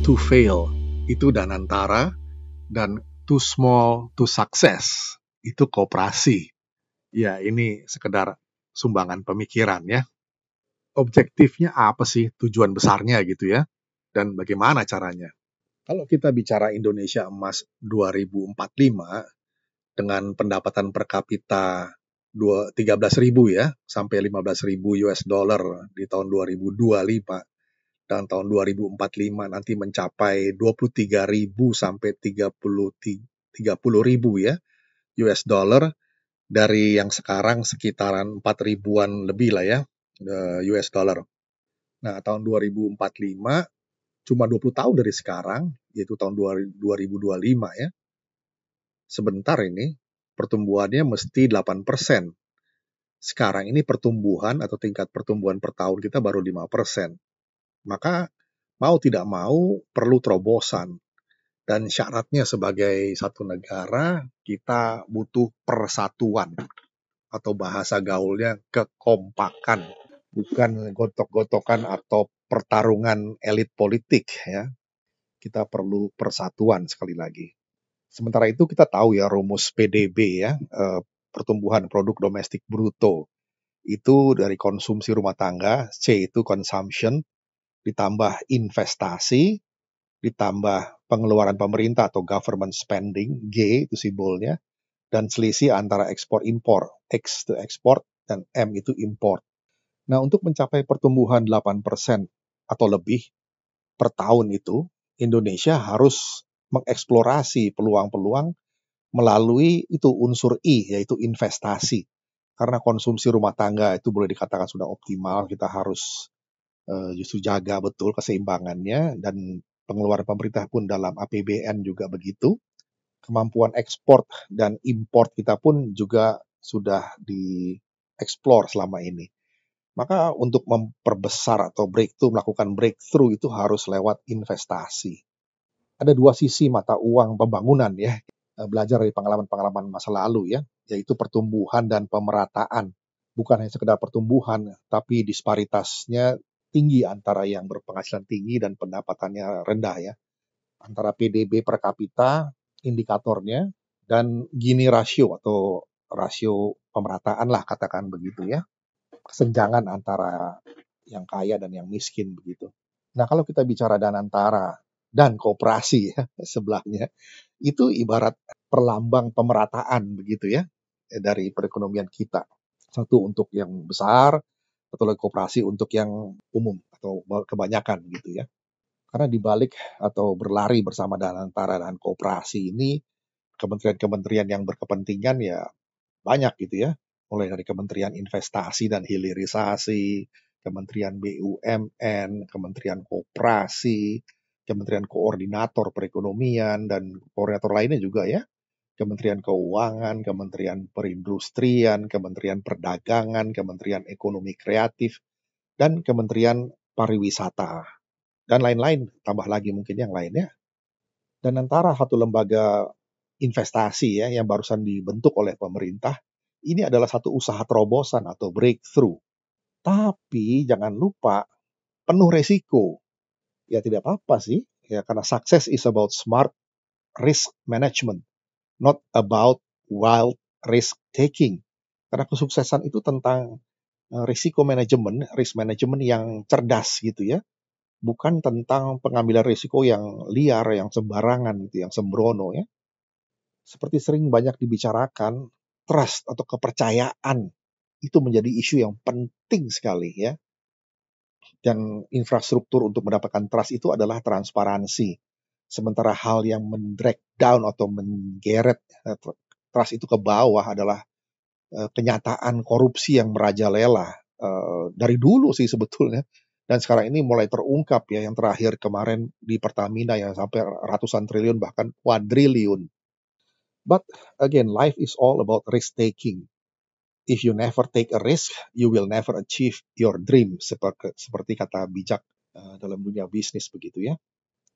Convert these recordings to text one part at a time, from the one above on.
to fail itu Danantara, dan too small to success itu koperasi. Ya, ini sekedar sumbangan pemikiran ya. Objektifnya apa sih, tujuan besarnya gitu ya, dan bagaimana caranya? Kalau kita bicara Indonesia Emas 2045 dengan pendapatan per kapita 13.000 ya, sampai 15.000 US dollar di tahun 2025, dan tahun 2045 nanti mencapai 23.000 sampai 30.000 ya US dollar, dari yang sekarang sekitaran 4 ribuan lebih lah ya US dollar. Nah, tahun 2045 cuma 20 tahun dari sekarang, yaitu tahun 2025 ya. Sebentar ini pertumbuhannya mesti 8%. Sekarang ini pertumbuhan atau tingkat pertumbuhan per tahun kita baru 5%. Maka mau tidak mau perlu terobosan. Dan syaratnya sebagai satu negara, kita butuh persatuan. Atau bahasa gaulnya kekompakan. Bukan gotok-gotokan atau pertarungan elit politik ya. Kita perlu persatuan sekali lagi. Sementara itu kita tahu ya rumus PDB ya, pertumbuhan produk domestik bruto. Itu dari konsumsi rumah tangga, C itu consumption, ditambah investasi, ditambah pengeluaran pemerintah atau government spending, G itu simbolnya, dan selisih antara ekspor-impor, X itu ekspor, dan M itu import. Nah, untuk mencapai pertumbuhan 8% atau lebih per tahun itu, Indonesia harus mengeksplorasi peluang-peluang melalui itu unsur I, yaitu investasi. Karena konsumsi rumah tangga itu boleh dikatakan sudah optimal, kita harus justru jaga betul keseimbangannya, dan pengeluaran pemerintah pun dalam APBN juga begitu. Kemampuan ekspor dan import kita pun juga sudah dieksplor selama ini. Maka untuk memperbesar atau melakukan breakthrough itu harus lewat investasi. Ada dua sisi mata uang pembangunan ya, belajar dari pengalaman-pengalaman masa lalu ya, yaitu pertumbuhan dan pemerataan. Bukan hanya sekedar pertumbuhan, tapi disparitasnya tinggi antara yang berpenghasilan tinggi dan pendapatannya rendah ya. Antara PDB per kapita, indikatornya, dan Gini rasio atau rasio pemerataan lah katakan begitu ya. Kesenjangan antara yang kaya dan yang miskin begitu. Nah, kalau kita bicara Danantara dan koperasi ya sebelahnya, itu ibarat perlambang pemerataan begitu ya dari perekonomian kita. Satu untuk yang besar, satu lagi koperasi untuk yang umum atau kebanyakan gitu ya. Karena dibalik atau berlari bersama Danantara dan koperasi ini, kementerian-kementerian yang berkepentingan ya banyak gitu ya, mulai dari Kementerian Investasi dan Hilirisasi, Kementerian BUMN, Kementerian Koperasi, Kementerian Koordinator Perekonomian, dan koordinator lainnya juga ya, Kementerian Keuangan, Kementerian Perindustrian, Kementerian Perdagangan, Kementerian Ekonomi Kreatif, dan Kementerian Pariwisata, dan lain-lain, tambah lagi mungkin yang lainnya. Dan antara satu lembaga investasi ya yang barusan dibentuk oleh pemerintah, ini adalah satu usaha terobosan atau breakthrough. Tapi jangan lupa penuh resiko. Ya tidak apa-apa sih, ya karena success is about smart risk management, not about wild risk taking. Karena kesuksesan itu tentang risiko manajemen, risk management yang cerdas gitu ya. Bukan tentang pengambilan risiko yang liar, yang sembarangan gitu, yang sembrono ya. Seperti sering banyak dibicarakan, trust atau kepercayaan itu menjadi isu yang penting sekali ya. Dan infrastruktur untuk mendapatkan trust itu adalah transparansi. Sementara hal yang mendrag down atau menggeret trust itu ke bawah adalah kenyataan korupsi yang merajalela dari dulu sih sebetulnya. Dan sekarang ini mulai terungkap ya, yang terakhir kemarin di Pertamina yang sampai ratusan triliun bahkan kuadriliun. But again, life is all about risk taking. If you never take a risk, you will never achieve your dream. Seperti kata bijak dalam dunia bisnis begitu ya.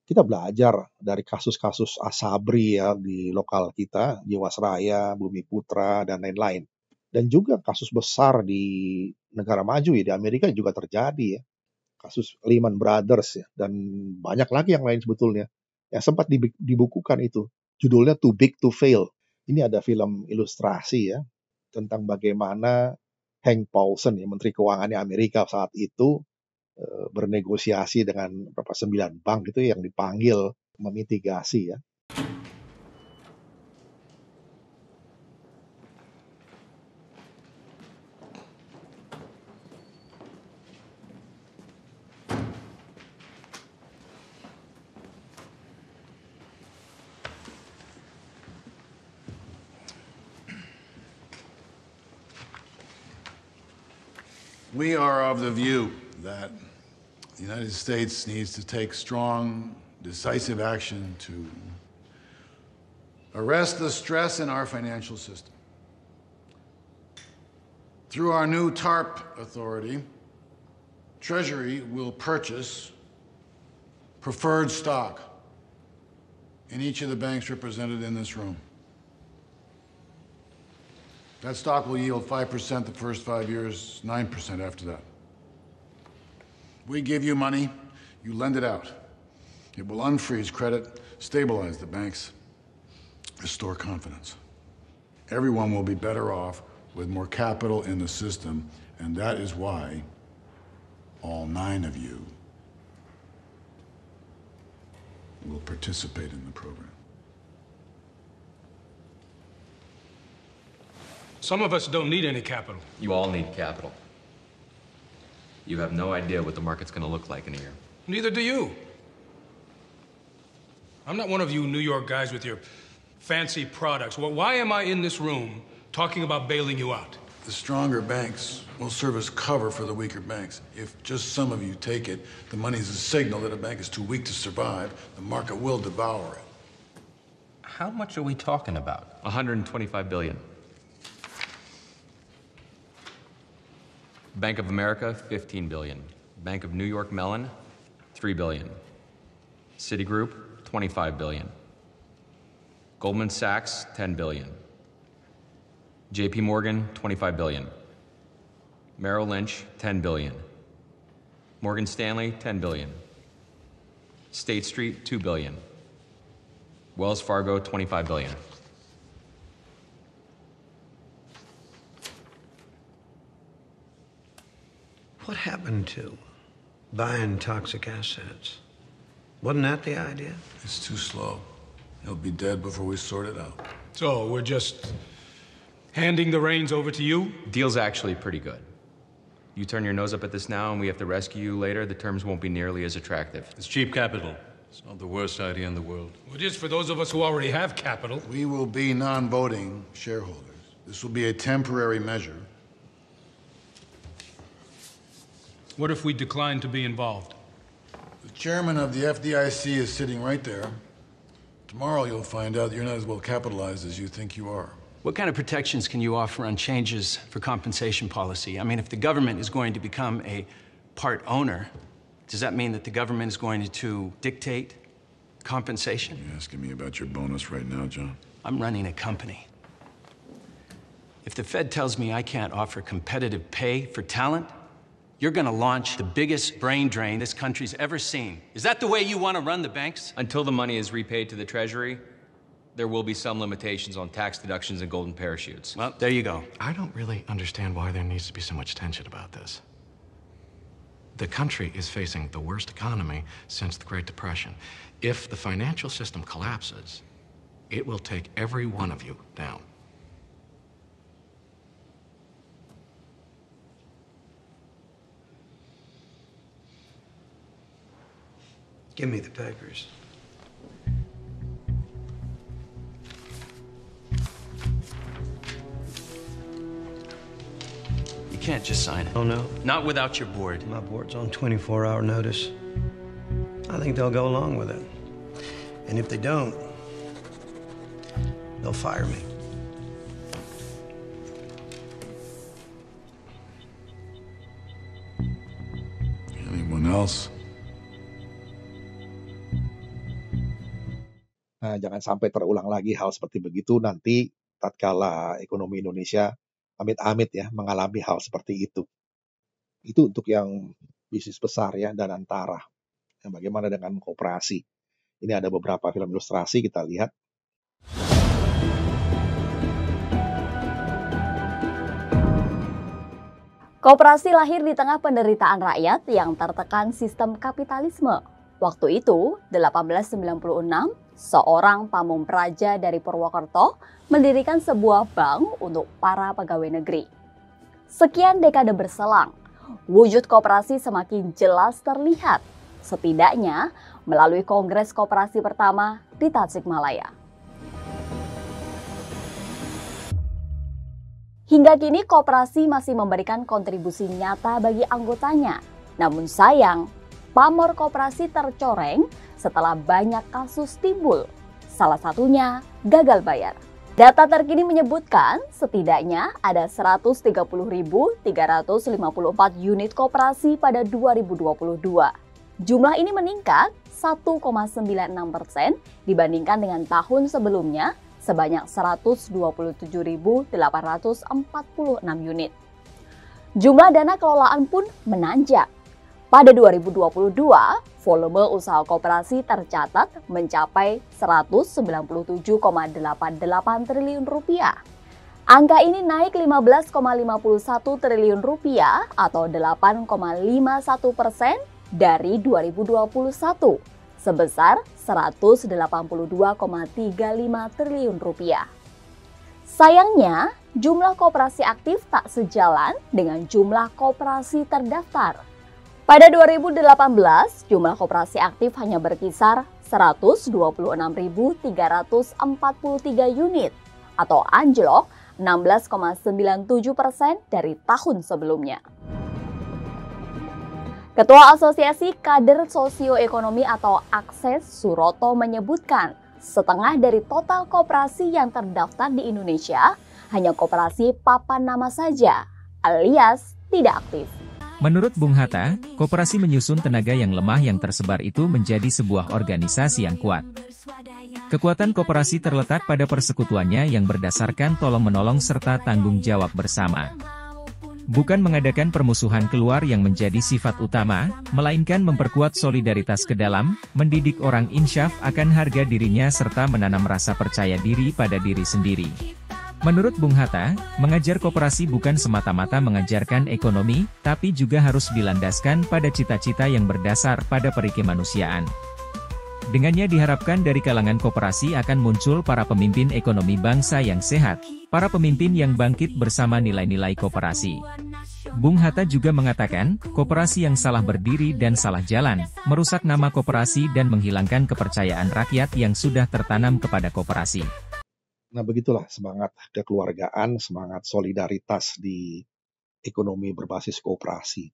Kita belajar dari kasus-kasus Asabri ya di lokal kita, Jiwasraya, Bumi Putra, dan lain-lain. Dan juga kasus besar di negara maju ya, di Amerika juga terjadi ya. kasus Lehman Brothers ya, dan banyak lagi yang lain sebetulnya yang sempat dibukukan itu. Judulnya Too Big to Fail. Ini ada film ilustrasi ya tentang bagaimana Hank Paulson ya, Menteri Keuangannya Amerika saat itu bernegosiasi dengan berapa 9 bank itu yang dipanggil memitigasi ya. We are of the view that the United States needs to take strong, decisive action to arrest the stress in our financial system. Through our new TARP authority, Treasury will purchase preferred stock in each of the banks represented in this room. That stock will yield 5% the first 5 years, 9% after that. We give you money, you lend it out. It will unfreeze credit, stabilize the banks, restore confidence. Everyone will be better off with more capital in the system, and that is why all 9 of you will participate in the program. Some of us don't need any capital. You all need capital. You have no idea what the market's going to look like in a year. Neither do you. I'm not one of you New York guys with your fancy products. Well, why am I in this room talking about bailing you out? The stronger banks will serve as cover for the weaker banks. If just some of you take it, the money is a signal that a bank is too weak to survive. The market will devour it. How much are we talking about? 125 billion. Bank of America, 15 billion. Bank of New York Mellon, 3 billion. Citigroup, 25 billion. Goldman Sachs, 10 billion. JP Morgan, 25 billion. Merrill Lynch, 10 billion. Morgan Stanley, 10 billion. State Street, 2 billion. Wells Fargo, 25 billion. What happened to buying toxic assets? Wasn't that the idea? It's too slow. He'll be dead before we sort it out. So we're just handing the reins over to you? Deal's actually pretty good. You turn your nose up at this now and we have to rescue you later, the terms won't be nearly as attractive. It's cheap capital. It's not the worst idea in the world. Well, it is for those of us who already have capital. We will be non-voting shareholders. This will be a temporary measure. What if we decline to be involved? The chairman of the FDIC is sitting right there. Tomorrow you'll find out that you're not as well capitalized as you think you are. What kind of protections can you offer on changes for compensation policy? I mean, if the government is going to become a part owner, does that mean that the government is going to dictate compensation? You're asking me about your bonus right now, John? I'm running a company. If the Fed tells me I can't offer competitive pay for talent, you're going to launch the biggest brain drain this country's ever seen. Is that the way you want to run the banks? Until the money is repaid to the Treasury, there will be some limitations on tax deductions and golden parachutes. Well, there you go. I don't really understand why there needs to be so much tension about this. The country is facing the worst economy since the Great Depression. If the financial system collapses, it will take every one of you down. Give me the papers. You can't just sign it. Oh, no? Not without your board. My board's on 24-hour notice. I think they'll go along with it. And if they don't, they'll fire me. Anyone else? Nah, jangan sampai terulang lagi hal seperti begitu nanti tatkala ekonomi Indonesia amit-amit ya mengalami hal seperti itu. Itu untuk yang bisnis besar ya dan antara. Bagaimana dengan koperasi? Ini ada beberapa film ilustrasi kita lihat. Koperasi lahir di tengah penderitaan rakyat yang tertekan sistem kapitalisme. Waktu itu, 1896, seorang pamong praja dari Purwokerto mendirikan sebuah bank untuk para pegawai negeri. Sekian dekade berselang, wujud koperasi semakin jelas terlihat, setidaknya melalui Kongres Koperasi pertama di Tasikmalaya. Hingga kini koperasi masih memberikan kontribusi nyata bagi anggotanya. Namun sayang, pamor koperasi tercoreng setelah banyak kasus timbul. Salah satunya gagal bayar. Data terkini menyebutkan setidaknya ada 130.354 unit koperasi pada 2022. Jumlah ini meningkat 1,96% dibandingkan dengan tahun sebelumnya, sebanyak 127.846 unit. Jumlah dana kelolaan pun menanjak. Pada 2022, volume usaha koperasi tercatat mencapai 197,88 triliun rupiah. Angka ini naik 15,51 triliun rupiah atau 8,51% dari 2021. Sebesar 182,35 triliun rupiah. Sayangnya, jumlah koperasi aktif tak sejalan dengan jumlah koperasi terdaftar. Pada 2018, jumlah koperasi aktif hanya berkisar 126.343 unit atau anjlok 16,97% dari tahun sebelumnya. Ketua Asosiasi Kader Sosioekonomi atau Akses Suroto menyebutkan, setengah dari total koperasi yang terdaftar di Indonesia hanya koperasi papan nama saja, alias tidak aktif. Menurut Bung Hatta, koperasi menyusun tenaga yang lemah yang tersebar itu menjadi sebuah organisasi yang kuat. Kekuatan koperasi terletak pada persekutuannya yang berdasarkan tolong-menolong serta tanggung jawab bersama. Bukan mengadakan permusuhan keluar yang menjadi sifat utama, melainkan memperkuat solidaritas ke dalam, mendidik orang insyaf akan harga dirinya serta menanam rasa percaya diri pada diri sendiri. Menurut Bung Hatta, mengajar koperasi bukan semata-mata mengajarkan ekonomi, tapi juga harus dilandaskan pada cita-cita yang berdasar pada perikemanusiaan. Dengannya diharapkan dari kalangan koperasi akan muncul para pemimpin ekonomi bangsa yang sehat, para pemimpin yang bangkit bersama nilai-nilai koperasi. Bung Hatta juga mengatakan, koperasi yang salah berdiri dan salah jalan, merusak nama koperasi dan menghilangkan kepercayaan rakyat yang sudah tertanam kepada koperasi. Nah, begitulah semangat kekeluargaan, semangat solidaritas di ekonomi berbasis koperasi.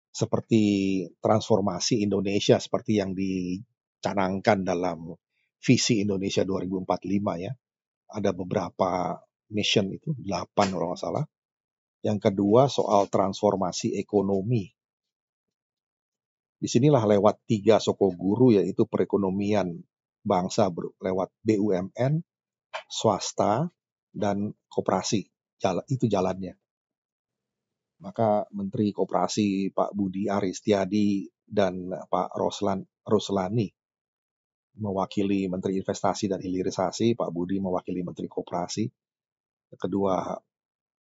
Seperti transformasi Indonesia seperti yang dicanangkan dalam visi Indonesia 2045 ya. Ada beberapa mission itu, 8 kalau nggak salah. Yang kedua soal transformasi ekonomi. Disinilah lewat 3 sokoguru yaitu perekonomian bangsa lewat BUMN, swasta, dan koperasi. Itu jalannya. Maka Menteri Koperasi Pak Budi Aristiadi dan Pak Roslani mewakili Menteri Investasi dan Hilirisasi, Pak Budi mewakili Menteri Koperasi. Kedua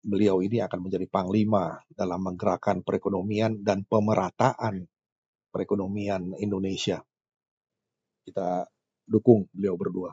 beliau ini akan menjadi panglima dalam menggerakkan perekonomian dan pemerataan perekonomian Indonesia. Kita dukung beliau berdua.